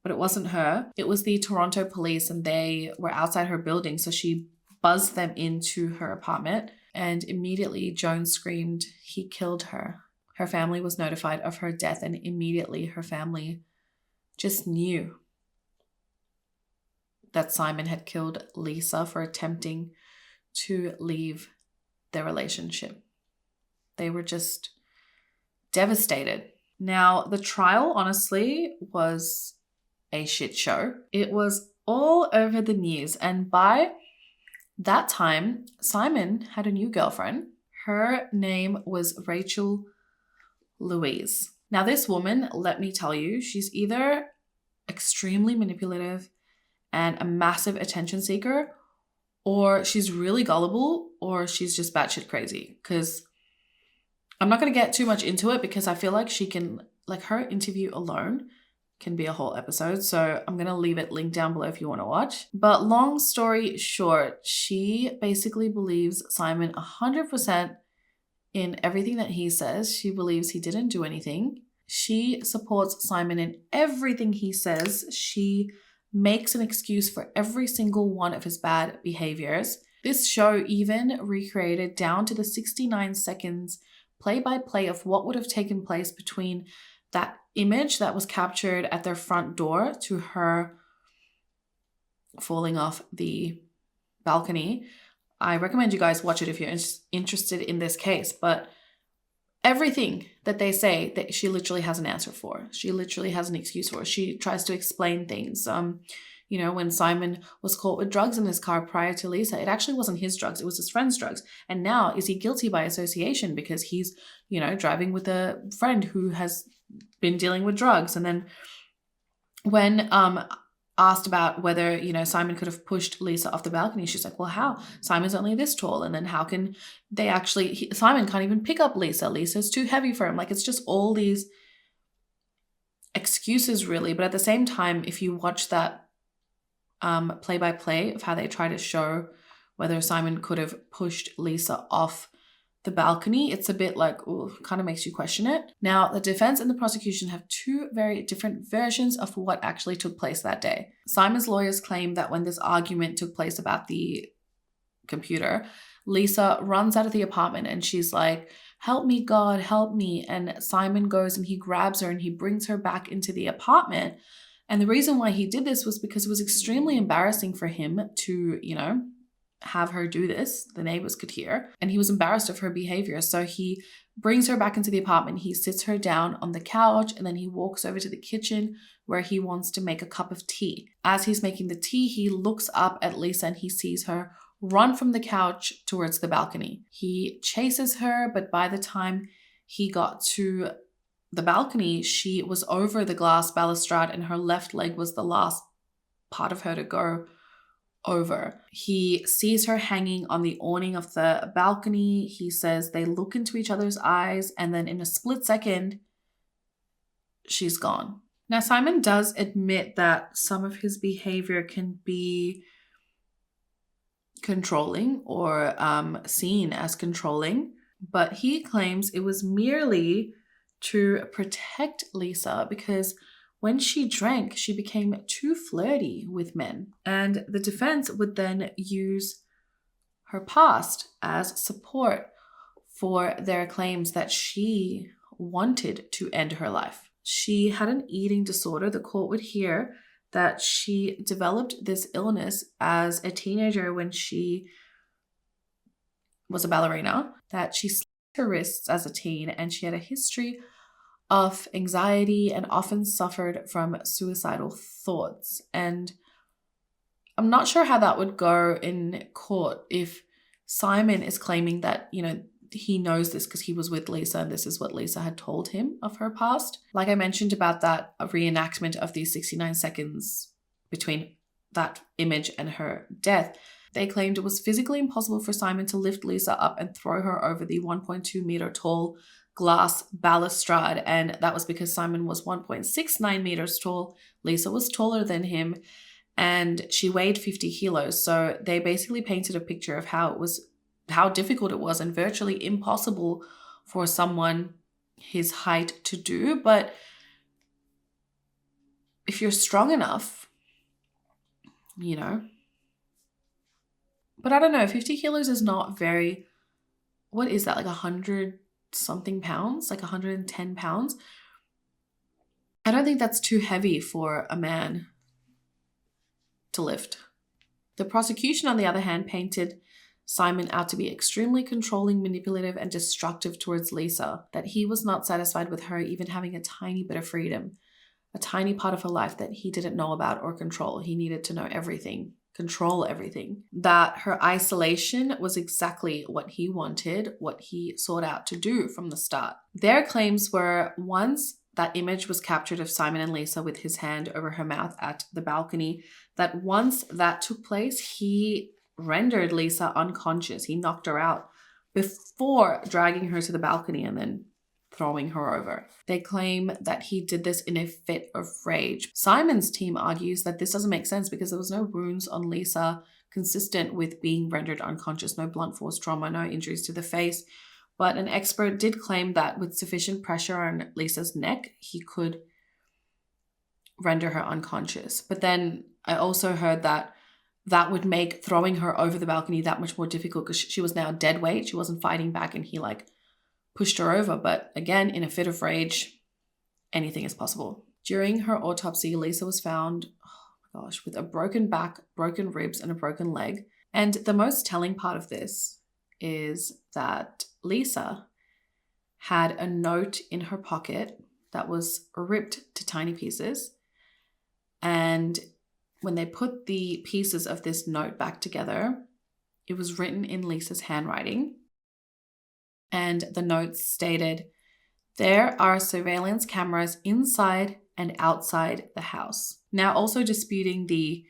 but it wasn't her. It was the Toronto police, and they were outside her building, so she buzzed them into her apartment, and immediately Joan screamed, "He killed her." Her family was notified of her death, and immediately her family just knew that Simon had killed Lisa for attempting to leave their relationship. They were just devastated. Now, the trial, honestly, was a shit show. It was all over the news, and by that time, Simon had a new girlfriend. Her name was Rachel Louise. Now, this woman, let me tell you, she's either extremely manipulative and a massive attention seeker, or she's really gullible, or she's just batshit crazy. Because I'm not going to get too much into it because I feel like she can, her interview alone can be a whole episode. So I'm going to leave it linked down below if you want to watch. But long story short, she basically believes Simon 100% in everything that he says. She believes he didn't do anything. She supports Simon in everything he says. She makes an excuse for every single one of his bad behaviors. This show even recreated down to the 69 seconds play-by-play of what would have taken place between that image that was captured at their front door to her falling off the balcony. I recommend you guys watch it if you're interested in this case, but everything that they say that she literally has an answer for. She literally has an excuse for. She tries to explain things. When Simon was caught with drugs in his car prior to Lisa, it actually wasn't his drugs, it was his friend's drugs. And now is he guilty by association because he's, driving with a friend who has been dealing with drugs? And then when asked about whether, Simon could have pushed Lisa off the balcony, she's like, well, how? Simon's only this tall. And then how can they actually, Simon can't even pick up Lisa. Lisa's too heavy for him. It's just all these excuses really. But at the same time, if you watch that play-by-play of how they try to show whether Simon could have pushed Lisa off the balcony, it's a bit kind of makes you question it. Now, the defense and the prosecution have two very different versions of what actually took place that day. Simon's lawyers claim that when this argument took place about the computer, Lisa runs out of the apartment and she's like, "Help me, God, help me." And Simon goes and he grabs her and he brings her back into the apartment. And the reason why he did this was because it was extremely embarrassing for him to, have her do this. The neighbors could hear, and he was embarrassed of her behavior. So he brings her back into the apartment. He sits her down on the couch, and then he walks over to the kitchen where he wants to make a cup of tea. As he's making the tea, he looks up at Lisa and he sees her run from the couch towards the balcony. He chases her, but by the time he got to the balcony, she was over the glass balustrade and her left leg was the last part of her to go over. He sees her hanging on the awning of the balcony. He says they look into each other's eyes, and then in a split second, she's gone. Now, Simon does admit that some of his behavior can be controlling or seen as controlling, but he claims it was merely to protect Lisa, because when she drank, she became too flirty with men. And the defense would then use her past as support for their claims that she wanted to end her life. She had an eating disorder. The court would hear that she developed this illness as a teenager when she was a ballerina, that she slit her wrists as a teen, and she had a history of anxiety and often suffered from suicidal thoughts. And I'm not sure how that would go in court if Simon is claiming that, he knows this because he was with Lisa and this is what Lisa had told him of her past. Like I mentioned about that reenactment of these 69 seconds between that image and her death, they claimed it was physically impossible for Simon to lift Lisa up and throw her over the 1.2 meter tall glass balustrade. And that was because Simon was 1.69 meters tall. Lisa was taller than him and she weighed 50 kilos. So they basically painted a picture of how difficult it was and virtually impossible for someone his height to do. But if you're strong enough, but I don't know, 50 kilos is not very, what is that, like 100 something pounds, like 110 pounds? I don't think that's too heavy for a man to lift. The prosecution, on the other hand, painted Simon out to be extremely controlling, manipulative, and destructive towards Lisa, that he was not satisfied with her even having a tiny bit of freedom, a tiny part of her life that he didn't know about or control. He needed to know everything, control everything. That her isolation was exactly what he wanted, what he sought out to do from the start. Their claims were, once that image was captured of Simon and Lisa with his hand over her mouth at the balcony, that once that took place, he rendered Lisa unconscious. He knocked her out before dragging her to the balcony and then throwing her over. They claim that he did this in a fit of rage. Simon's team argues that this doesn't make sense because there was no wounds on Lisa consistent with being rendered unconscious, no blunt force trauma, no injuries to the face. But an expert did claim that with sufficient pressure on Lisa's neck, he could render her unconscious. But then I also heard that would make throwing her over the balcony that much more difficult because she was now dead weight. She wasn't fighting back and he pushed her over. But again, in a fit of rage, anything is possible. During her autopsy, Lisa was found, with a broken back, broken ribs, and a broken leg. And the most telling part of this is that Lisa had a note in her pocket that was ripped to tiny pieces. And when they put the pieces of this note back together, it was written in Lisa's handwriting. And the note stated, "There are surveillance cameras inside and outside the house." Now, also disputing the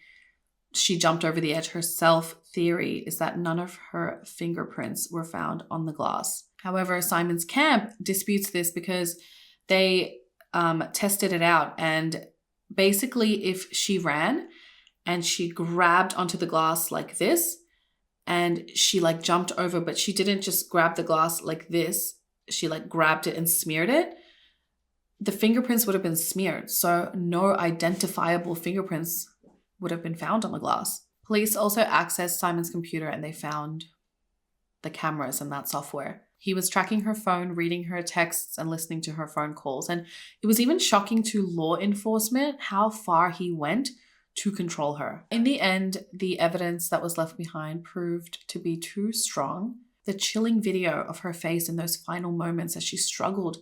she jumped over the edge herself theory is that none of her fingerprints were found on the glass. However, Simon's camp disputes this because they tested it out. And basically, if she ran and she grabbed onto the glass like this and she jumped over, but she didn't just grab the glass like this, she grabbed it and smeared it, the fingerprints would have been smeared. So no identifiable fingerprints would have been found on the glass. Police also accessed Simon's computer and they found the cameras and that software. He was tracking her phone, reading her texts, and listening to her phone calls. And it was even shocking to law enforcement how far he went to control her. In the end, the evidence that was left behind proved to be too strong. The chilling video of her face in those final moments as she struggled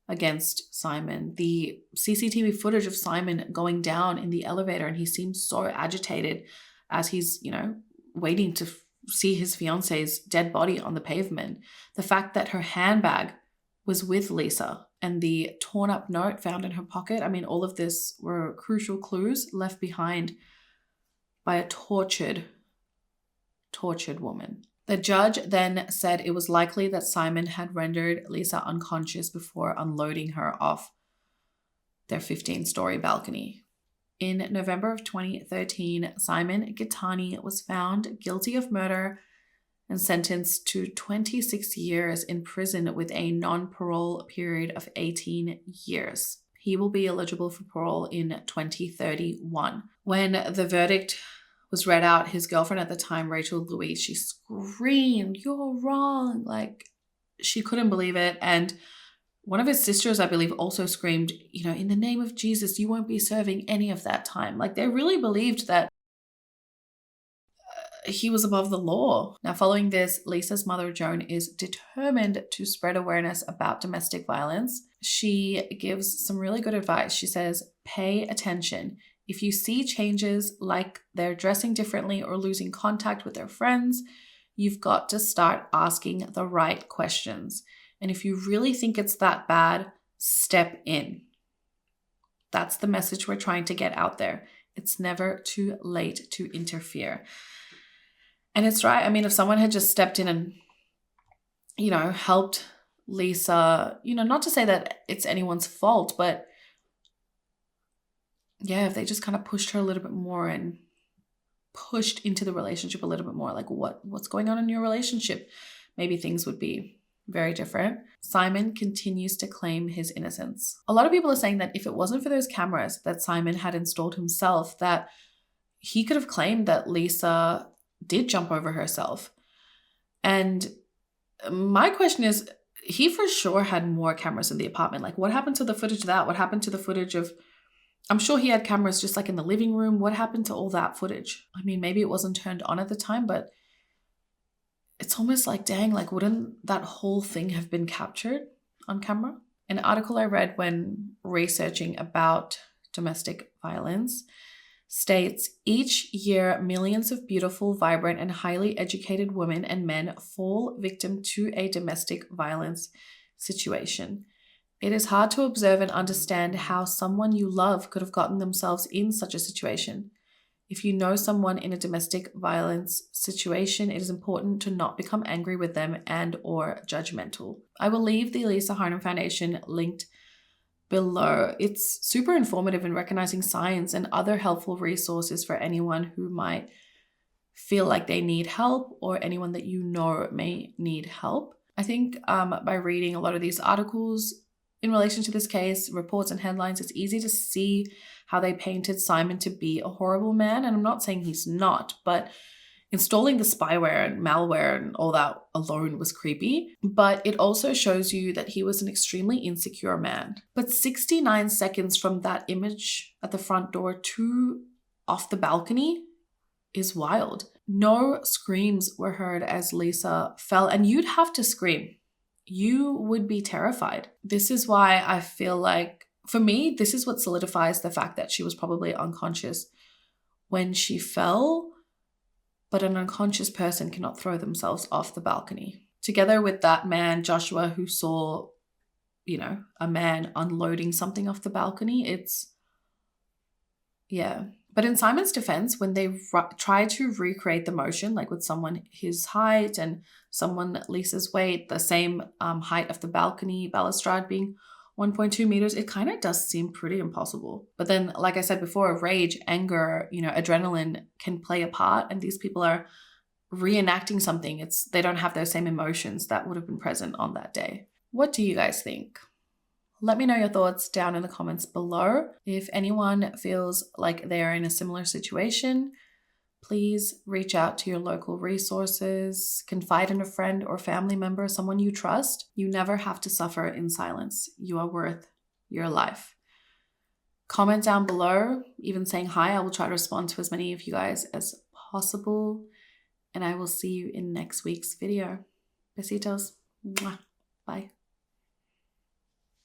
against Simon, the CCTV footage of Simon going down in the elevator and he seems so agitated as he's, waiting to see his fiance's dead body on the pavement. The fact that her handbag was with Lisa and the torn up note found in her pocket. I mean, all of this were crucial clues left behind by a tortured woman. The judge then said it was likely that Simon had rendered Lisa unconscious before unloading her off their 15-story balcony. In November of 2013, Simon Gittany was found guilty of murder and sentenced to 26 years in prison with a non-parole period of 18 years. he will be eligible for parole in 2031. When the verdict was read out, his girlfriend at the time, Rachel Louise, she screamed, "You're wrong!" Like, she couldn't believe it. And one of his sisters, I believe, also screamed, "In the name of Jesus, you won't be serving any of that time." Like, they really believed that he was above the law. Now, following this, Lisa's mother, Joan, is determined to spread awareness about domestic violence. She gives some really good advice. She says, pay attention. If you see changes like they're dressing differently or losing contact with their friends, you've got to start asking the right questions. And if you really think it's that bad, step in. That's the message we're trying to get out there. It's never too late to interfere. And it's right. I mean, if someone had just stepped in and, helped Lisa, not to say that it's anyone's fault, but yeah, if they just kind of pushed her a little bit more and pushed into the relationship a little bit more, like what's going on in your relationship, maybe things would be very different. Simon continues to claim his innocence. A lot of people are saying that if it wasn't for those cameras that Simon had installed himself, that he could have claimed that Lisa did jump over herself. And my question is, he for sure had more cameras in the apartment. Like, what happened to the footage of that? What happened to the footage of, I'm sure he had cameras just like in the living room. What happened to all that footage? I mean, maybe it wasn't turned on at the time, but it's almost like, dang, like, wouldn't that whole thing have been captured on camera? An article I read when researching about domestic violence states, each year, millions of beautiful, vibrant, and highly educated women and men fall victim to a domestic violence situation. It is hard to observe and understand how someone you love could have gotten themselves in such a situation. If you know someone in a domestic violence situation, it is important to not become angry with them and or judgmental. I will leave the Lisa Harnum Foundation linked below. It's super informative in recognizing signs and other helpful resources for anyone who might feel like they need help or anyone that may need help. I think by reading a lot of these articles in relation to this case, reports and headlines, it's easy to see how they painted Simon to be a horrible man. And I'm not saying he's not, but installing the spyware and malware and all that alone was creepy, but it also shows you that he was an extremely insecure man. But 69 seconds from that image at the front door to off the balcony is wild. No screams were heard as Lisa fell, and you'd have to scream. You would be terrified. This is why I feel like, for me, this is what solidifies the fact that she was probably unconscious when she fell. But an unconscious person cannot throw themselves off the balcony. Together with that man, Joshua, who saw, a man unloading something off the balcony, But in Simon's defense, when they try to recreate the motion, like with someone his height and someone Lisa's weight, the same height of the balcony balustrade being 1.2 meters, it kind of does seem pretty impossible. But then, like I said before, rage, anger, adrenaline can play a part, and these people are reenacting something. They don't have those same emotions that would have been present on that day. What do you guys think? Let me know your thoughts down in the comments below. If anyone feels like they are in a similar situation, please reach out to your local resources, confide in a friend or family member, someone you trust. You never have to suffer in silence. You are worth your life. Comment down below, even saying hi. I will try to respond to as many of you guys as possible. And I will see you in next week's video. Besitos. Mwah. Bye.